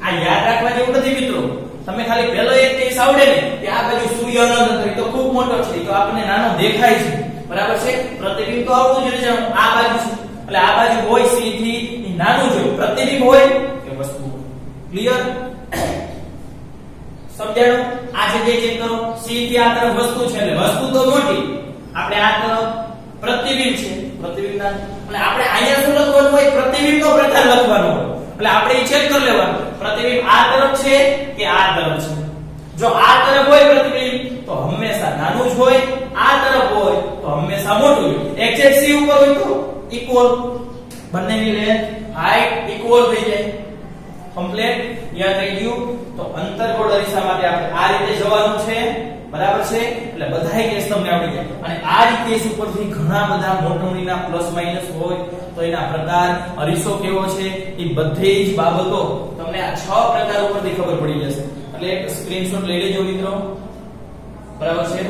આ યાદ રાખવા જેવું નથી મિત્રો. તમે ખાલી પહેલો એક કેસ આવડે ને કે આ બાજુ સૂર્ય અનંત અંતરે તો ખૂબ મોટો છે તો આપણને નાનો દેખાય છે બરાબર છે પ્રતિબિંબ તો આવડું જ છે આ બાજુ છે એટલે આ બાજુ હોય C થી નાનું જોઈએ પ્રતિબિંબ હોય કે વસ્તુ ક્લિયર સમજાણું આ જગ્યાએ ચેક કરો C થી આ તરફ વસ્તુ છે એટલે વસ્તુ તો મોટી આપણે આ તરફ પ્રતિબિંબ છે પ્રતિબિંબના એટલે આપણે અહીંયા શું લખવાનું હોય પ્રતિબિંબનો પ્રકાર લખવાનો હોય એટલે આપણે એ ચેક કરી લેવાનું પ્રતિબિંબ આ તરફ છે કે આ તરફ છે જો આ તરફ હોય પ્રતિબિંબ તો હંમેશા નાનું જ હોય આ તરફ હોય તો હંમેશા મોટું હોય એક્ઝેક્ટ C ઉપર હોય તો ઇક્વલ બંનેની લેન્થ હાઈટ ઇક્વલ થઈ જાય કમ્પ્લીટ યાદ રહી ગયું તો અંતર્ગોળ અરીસા માટે આપણે આ રીતે જવાનું છે બરાબર છે એટલે બધાય કેસ તમને આવડી જાય અને આ રીતે કેસ ઉપરથી ઘણા બધા મોટોનીના પ્લસ માઈનસ હોય તો એના પ્રકાર અરીસો કેવો છે એ બધી જ બાબતો તમને આ 6 પ્રકાર ઉપરથી ખબર પડી જશે એટલે એક સ્ક્રીનશોટ લઈ લેજો મિત્રો બરાબર છે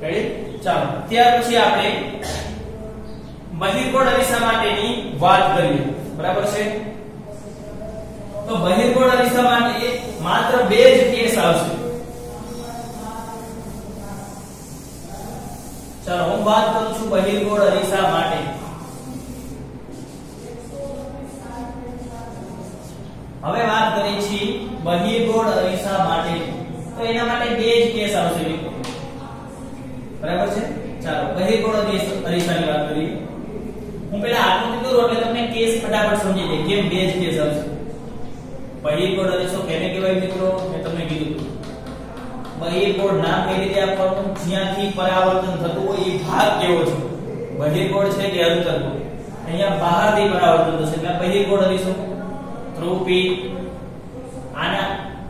રેડી ચાલો ત્યાર પછી આપણે બહિર્ગોળ અરીસા માટેની વાત કરીએ બરાબર છે તો બહિર્ગોળ અરીસા માટે માત્ર બે જ કેસ આવશે ચાલો હું વાત કરું છું બહિર્ગોળ અરીસા માટે હવે વાત કરીએ છીએ બહિર્ગોળ અરીસા માટે તો એના માટે બે જ કેસ આવશે મિત્રો બરાબર છે ચાલો બહિર્ગોળ અરીસાની વાત કરીએ હું પહેલા આકૃતિ દોરું એટલે તમને કેસ ફટાફટ સમજી જાય કેમ બે જ કેસ આવશે બહિર્ગોળ અરીસો કેને કહેવાય મિત્રો મેં તમને કીધું બહિર્ગોળ નામ કઈ રીતે આપવાનું જ્યાંથી પરાવર્તન થતું હોય એ ભાગ કેવો છે બહિર્ગોળ છે કે અંતર્ગોળ અહીંયા બહારથી પરાવર્તન થશે એટલે બહિર્ગોળ અરીસો ધ્રુવી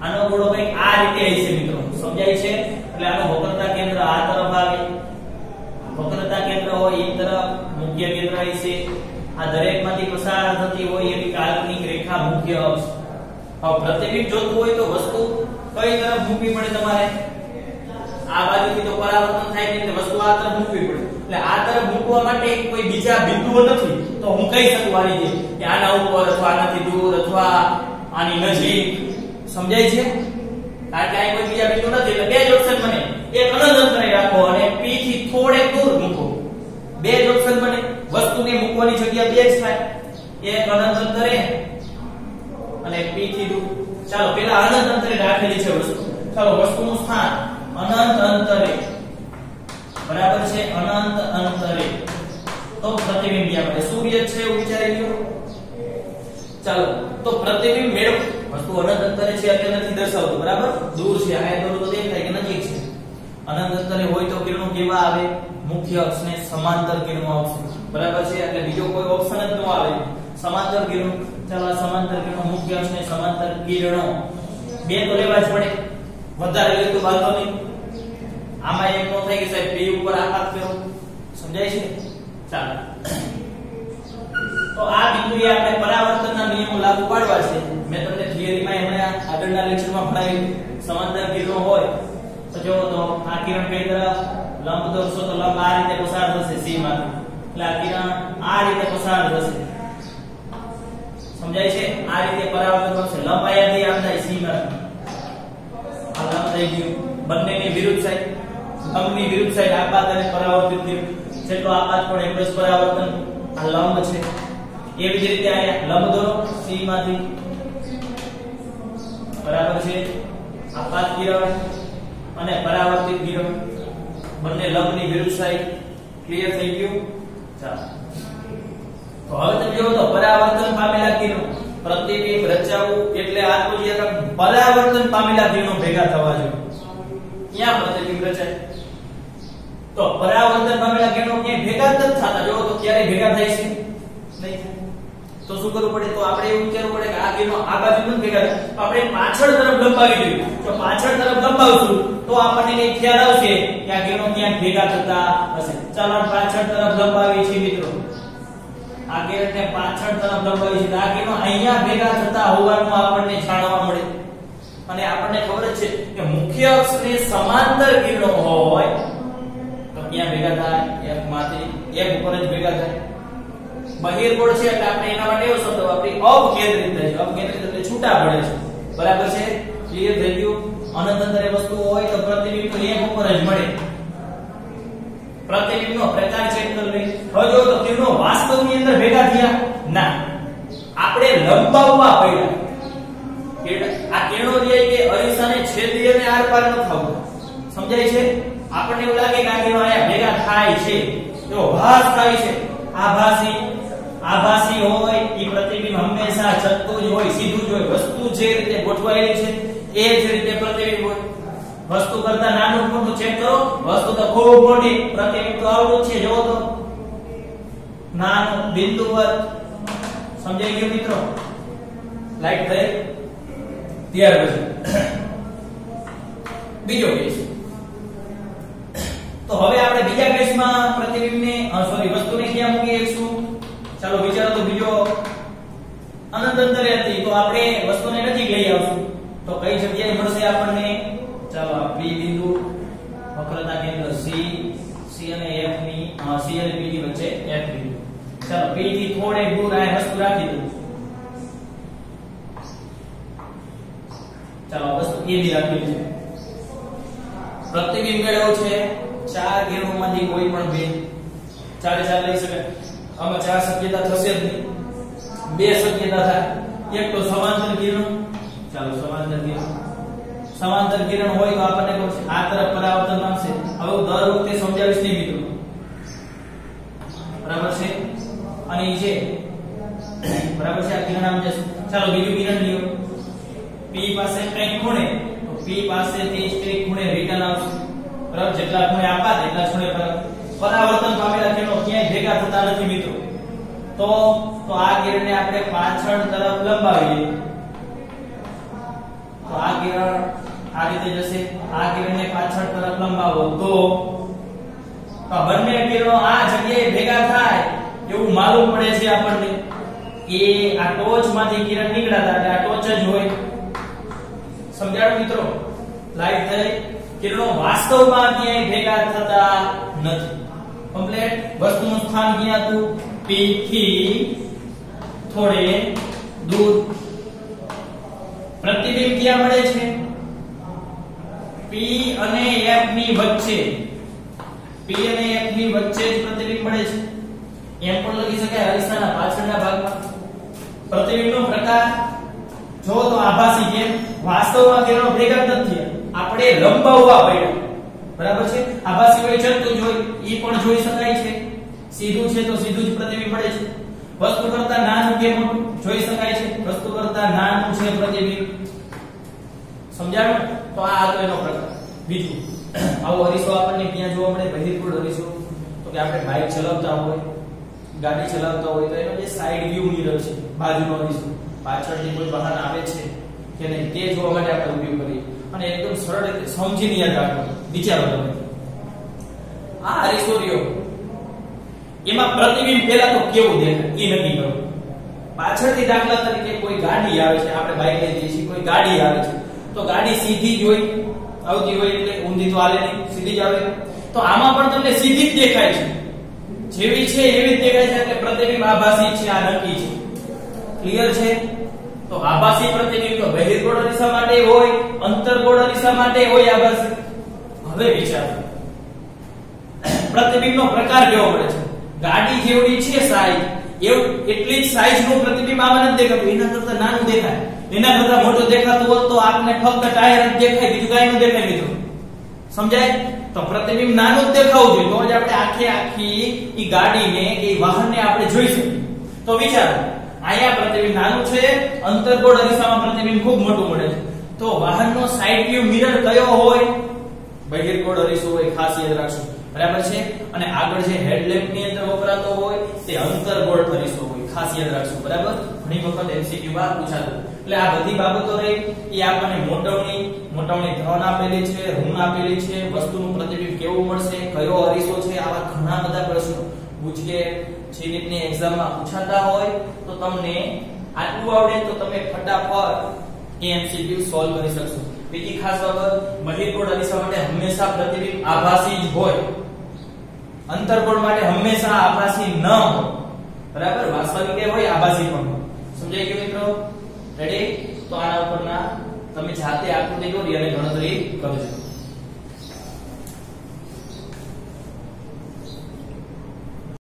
આનો ગોળો કંઈક આ રીતે હશે મિત્રો સમજાય છે એટલે આનો વક્રતા કેન્દ્ર આ તરફ આવે વક્રતા કેન્દ્ર હોય એ તરફ મુખ્ય કેન્દ્ર હશે આ દરેકમાંથી પસાર થતી હોય એવી કાલ્પનિક રેખા મુખ્ય અક્ષ હવે પ્રતિબિંબ જોતું હોય તો વસ્તુ કઈ તરફ મૂકવી પડે તમારે આ બાજુથી તો પરાવર્તન થાય એટલે વસ્તુ આ તરફ મૂકવી પડે એટલે આ તરફ મૂકવા માટે કોઈ બીજા બિંદુઓ નથી તો હું કહી શકું આ રીતે કે આના ઉપર અથવા આનાથી દૂર અથવા આની નજીક સમજાય છે કારણ કે આ કોઈ બીજા બિંદુ નથી એટલે બે જ ઓપ્શન બને એક અનંત અંતરે રાખો અને P થી થોડેક દૂર મૂકો બે જ ઓપ્શન બને વસ્તુને મૂકવાની જગ્યા બે જ થાય એક અનંત અંતરે અને P થી દૂર ચાલો પેલા અનંત અંતરે રાખેલી છે વસ્તુ ચાલો વસ્તુનું સ્થાન અનંત અંતરે બરાબર છે અનંત અંતરે તો પ્રતિબિંબ ક્યાં મળે સૂર્ય છે એવું વિચારી લો ચાલો તો પ્રતિબિંબ મેળવો વસ્તુ અનંત અંતરે છે એટલે નથી દર્શાવતું બરાબર દૂર છે આ દૂર તો દેખાય કે નજીક છે અનંત અંતરે હોય તો કિરણો કેવા આવે મુખ્ય અક્ષને સમાંતર કિરણો આવશે બરાબર છે એટલે બીજો કોઈ ઓપ્શન જ ન આવે સમાંતર કિરણો ચાલો સમાંતર કિરણો મુખ્ય અક્ષને સમાંતર કિરણો બે તો લેવા જ પડે વધારે લે તો બાંધો નહીં આમાં એમ નો થાય કે સાહેબ બે ઉપર આઘાત કરો સમજાય છે ચાલો તો આ બિંદુએ આપણે પરાવર્તનના નિયમો લાગુ પાડવા છે મેં તમને થિયરીમાં હમણાં આગળના લેક્ચરમાં ભણાવ્યું સમાંતર કિરણો હોય તો જો તો આ કિરણ કઈ તરફ લંબ દોરશો તો લંબ આ રીતે પસાર થશે C માંથી એટલે આ કિરણ આ રીતે પસાર થશે સમજાય છે આ રીતે પરાવર્તન થશે લંબ અહીંયાથી આમ જાય C માંથી આ લંબ થઈ ગયું બંનેની વિરુદ્ધ સાઈડ લંબની વિરુદ્ધ સાઈડ આપાત અને પરાવર્તિત થયું જેટલો આપાત પણ એટલો જ પરાવર્તન આ લંબ છે એવી જ રીતે અહીંયા લંબ દોરો C માંથી બરાબર છે આપાત કિરણ અને પરાવર્તિત કિરણ બંને લંબની વિરુદ્ધ સાઈડ ક્લિયર થઈ ગયું ચાલો તો હવે તમે જોવો તો પરાવર્તન પામેલા કિરણો પ્રતિબિંબ રચાવું એટલે આ તો જે પરાવર્તન પામેલા કિરણો ભેગા થવા જોઈએ ક્યાં પ્રતિબિંબ રચાય તો પરાવર્તન પામેલા કિરણો ક્યાં ભેગા જ થતા જોવો તો ક્યારે ભેગા થાય છે નહીં તો શું કરવું પડે તો આપણે એવું વિચારવું પડે કે આ કિરણો આ બાજુ પણ ભેગા થાય તો આપણે પાછળ તરફ લંબાવી દઈએ જો પાછળ તરફ લંબાવશું તો આપણને એક ખ્યાલ આવશે કે આ કિરણો ક્યાં ભેગા થતા હશે ચાલો પાછળ તરફ લંબાવી છે મિત્રો આ કિરણને પાછળ તરફ લંબાવી છે આ કિરણો અહીંયા ભેગા થતા હોવાનું આપણને જાણવા મળે અને આપણને ખબર છે કે મુખ્ય અક્ષને સમાંતર કિરણો હોય તો ક્યાં ભેગા થાય એક માંથી એક ઉપર જ ભેગા થાય બહિર્ગોળ છે એટલે આપણે એના માટે એવો શબ્દ વાપરી અપકેન્દ્રિત થાય છે અપકેન્દ્રિત એટલે છૂટા પડે છે બરાબર છે, ક્લિયર થઈ ગયું. અનંત અંતરે વસ્તુ હોય તો પ્રતિબિંબ તો એક ઉપર જ મળે. પ્રતિબિંબનો પ્રકાર ચેક કરી લે. હવે જો તો કિરણો વાસ્તવની અંદર ભેગા થયા ના, આપણે લંબાવવા પડ્યા. આ કિરણો જે કે અરીસાને છેદી અને આરપાર ન થવું. સમજાય છે? આપણને એવું લાગે કે આ કિરણો અહીંયા ભેગા થાય છે, જો ભાસ થાય છે. આભાસી હોય ઈ પ્રતિબિંબ હંમેશા ચત્તું જ હોય, સીધું જ હોય. વસ્તુ જે રીતે ગોઠવાયેલી છે એ જ રીતે પ્રતિબિંબ હોય. વસ્તુ કરતા નાનું મોટું ચેક કરો, વસ્તુ તો ખૂબ મોટી, પ્રતિબિંબ તો આવડું છે. જો તો નાનું બિંદુવત. સમજાઈ ગયું મિત્રો? લાઈટ થઈ. ત્યાર પછી બીજો કેસ. તો હવે આપણે બીજા કેસમાં પ્રતિબિંબને વસ્તુને ક્યાં મૂકીશું? ચાલો વિચારો. તો બીજો અનંત અંતરે હતી તો આપણે વસ્તુને નજીક લઈ આવશું. તો કઈ જગ્યાએ મળશે આપણને? ચાલો આ P બિંદુ, વક્રતા કેન્દ્ર C અને F ની C અને P ની વચ્ચે F બિંદુ. ચાલો P થી થોડે દૂર આ વસ્તુ રાખી દઉં. ચાલો વસ્તુ A ની રાખી છે. પ્રતિબિંબ મેળવ્યો છે. ચાર કિરણોમાંથી કોઈ પણ બે, ચારે ચાર લઈ શકાય. આમાં ચાર શક્યતા થશે જ નહીં, બે શક્યતા થાય. એક તો સમાંતર કિરણ. ચાલો સમાંતર કિરણ હોય તો આપણને કહું છે આ તરફ પરાવર્તન પામશે. હવે હું દર વખતે સમજાવીશ નહીં મિત્રો, બરાબર છે? અને ઈ છે બરાબર છે. આ કિરણ આમ જશે. ચાલો બીજું કિરણ લ્યો. P પાસે કંઈક ખૂણે, તો P પાસેથી જ કંઈક ખૂણે રિટર્ન આવશે. બરાબર? જેટલા ખૂણે આપા તેટલા ખૂણે પરાવર્તન પામેલા કિરણો ક્યાંય ભેગા થતા નથી મિત્રો. તો આ કિરણને આપણે પાછળ તરફ લંબાવીએ. તો આ કિરણ આ રીતે જશે. આ કિરણને પાછળ તરફ લંબાવો તો બંને કિરણો આ જગ્યાએ ભેગા થાય એવું માલુમ પડે છે આપણને. એ આ ટોચમાંથી કિરણ નીકળ્યા હતા, આ ટોચ જ હોય. સમજાયું મિત્રો? લાઈટ થઈ. કિરણો વાસ્તવમાં ક્યાંય ભેગા થતા નથી. કમ્પ્લીટ. વસ્તુનું સ્થાન ક્યાં હતું? P થી થોડે દૂર. પ્રતિબિંબ ક્યાં મળે છે? P અને F ની વચ્ચે. P અને F ની વચ્ચે જ પ્રતિબિંબ મળે છે. એમ પણ લખી શકાય અરીસાના પાછળના ભાગમાં. પ્રતિબિંબનો પ્રકાર જો તો આભાસી. કેમ? વાસ્તવમાં કિરણો ભેગા નથી, આપણે લંબાવવા પડ્યા. બરાબર છે? આભાસી હોય ચલતું જ હોય, ઈ પણ જોઈ શકાય છે. સીધું છે તો સીધું જ પ્રતિબિંબ મળે છે. વસ્તુ કરતા નાનું કે મોટું જોઈ શકાય છે. વસ્તુ કરતા નાનું છે પ્રતિબિંબ. સમજાયું? તો આ હતો એનો પ્રકાર. બીજું આવો અરીસો આપણને ક્યાં જોવા મળે? બહિર્ગોળ અરીસો. તો કે આપણે બાઇક ચલાવતા હોય, ગાડી ચલાવતા હોય તો એનો જે સાઈડ વ્યૂ મિરર છે, બાજુનો અરીસો, પાછળથી કોઈ વાહન આવે છે કે નહીં તે જોવા માટે આપણે ઉપયોગ કરીએ. અને એકદમ સરળ રીતે સમજીને યાદ રાખવાનું. વિચારો તમે, આ અરીસો રહ્યો, એમાં પ્રતિબિંબ પહેલા તો કેવું દેખાય એ નક્કી કરો. પાછળથી દાખલા તરીકે કોઈ ગાડી આવે છે, આપણે બાઇક લઈ જઈએ છીએ, કોઈ ગાડી આવે છે તો ગાડી સીધી જ હોય, આવતી હોય એટલે ઊંધી તો હાલે નહીં, સીધી જ આવે. તો આમાં પણ તમને સીધી જ દેખાય છે, જેવી છે એવી જ દેખાય છે. એટલે પ્રતિબિંબ આભાસી છે, આ નક્કી છે. ક્લિયર છે? તો આભાસી પ્રતિબિંબ તો બહિર્ગોળ અરીસા માટે હોય, અંતર્ગોળ અરીસા માટે હોય આભાસી. હવે વિચારો, પ્રતિબિંબનો પ્રકાર કેવો પડે છે? ગાડી જેવડી છે સાઈઝ, એવું એટલી જ સાઈઝનું પ્રતિબિંબ આમાં નથી દેખાતું, એના કરતા નાનું દેખાય. એના કરતા મોટું દેખાતું હોત તો આપને ફક્ત ટાયર જ દેખાય, બીજું કાંઈ ન દેખાય મિત્રો. સમજાય? તો પ્રતિબિંબ નાનું જ દેખાવું જોઈએ, તો જ આપણે આખી ઈ ગાડીને કે વાહનને આપણે જોઈ શકીએ. તો વિચારો, અહીંયા પ્રતિબિંબ નાનું છે, અંતર્ગોળ અરીસામાં પ્રતિબિંબ ખૂબ મોટું મળે છે. તો વાહનનો સાઇડ વ્યૂ મિરર કયો હોય? બહિર્ગોળ અરીસો હોય, ખાસ યાદ રાખજો. બરાબર છે? અને આગળ જે હેડલેમ્પ ની અંદર વપરાતો હોય તે અંતર્ગોળ અરીસો હોય, ખાસ યાદ રાખજો. બરાબર? ઘણી વખત MCQ માં પૂછાતું. એટલે આ બધી બાબતો રહી એ આપણને મોટવણી ધન આપેલી છે, ઋણ આપેલી છે, વસ્તુનું પ્રતિબિંબ કેવું મળશે, કયો અરીસો છે, આવા ઘણા બધા પ્રશ્નો પૂછીએ જે રીતની એક્ઝામમાં પૂછાતા હોય. તો તમને આટલું આવડે તો તમે ફટાફટ MCQ સોલ્વ કરી શકશો. બીજી ખાસ બાબત, બહિર્ગોળ અરીસા માટે હંમેશા પ્રતિબિંબ આભાસી જ હોય, અંતર્ગોળ માટે હંમેશા આભાસી ન હોય. બરાબર? વાસ્તવિક હોય, આભાસી પણ હોય. સમજાઈ ગયું મિત્રો? રેડી? તો આના ઉપરના તમે જાતે આકૃતિ દોરી અને ગણતરી કરજો.